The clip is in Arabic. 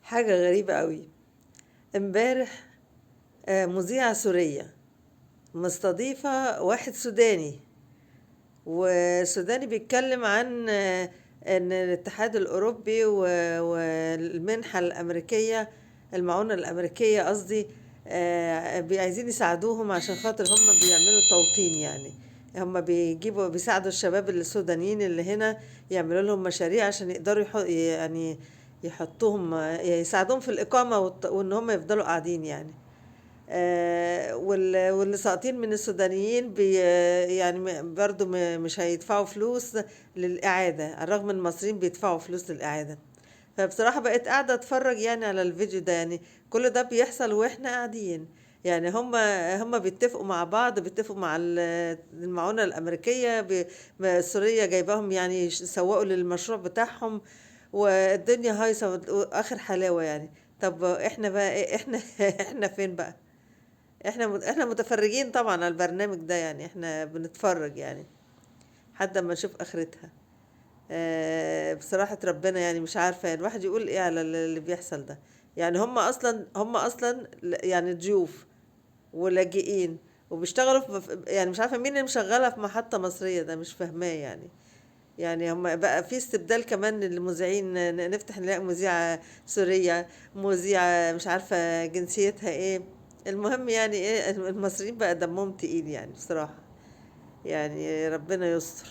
حاجة غريبة قوي. امبارح مذيعة سورية مستضيفة واحد سوداني، وسوداني بيتكلم عن ان الاتحاد الاوروبي والمنحة الامريكية، المعونة الامريكية قصدي، عايزين يساعدوهم عشان خاطر هم بيعملوا توطين يعني. هم بيساعدوا الشباب السودانيين اللي هنا، يعملوا لهم مشاريع عشان يقدروا يعني يحطوهم، يساعدوهم في الإقامة وإن هم يفضلوا قاعدين يعني. واللي ساقطين من السودانيين يعني برضو مش هيدفعوا فلوس للإعادة، على الرغم ان المصريين بيدفعوا فلوس للإعادة. فبصراحة بقيت قاعدة اتفرج يعني على الفيديو ده، يعني كل ده بيحصل واحنا قاعدين. يعني هم بيتفقوا مع بعض، بيتفقوا مع المعونة الأمريكية، سوريا جايباهم يعني يسوقوا للمشروع بتاعهم، والدنيا هايصة آخر حلاوة يعني. طب احنا بقى احنا احنا فين بقى؟ احنا متفرجين طبعا على البرنامج ده، يعني احنا بنتفرج يعني حتى ما نشوف اخرتها. بصراحة ربنا يعني مش عارفة يعني الواحد يقول ايه على اللي بيحصل ده. يعني هم اصلا يعني ضيوف ولاجئين، وبيشتغلوا يعني مش عارفة مين اللي مشغلها في محطة مصرية، ده مش فاهماه يعني. يعني هم بقى في استبدال كمان للمذيعين، نفتح نلاقي مذيعة سورية، مذيعة مش عارفة جنسيتها ايه. المهم يعني ايه، المصريين بقى دمهم تقيل يعني بصراحة. يعني ربنا يستر.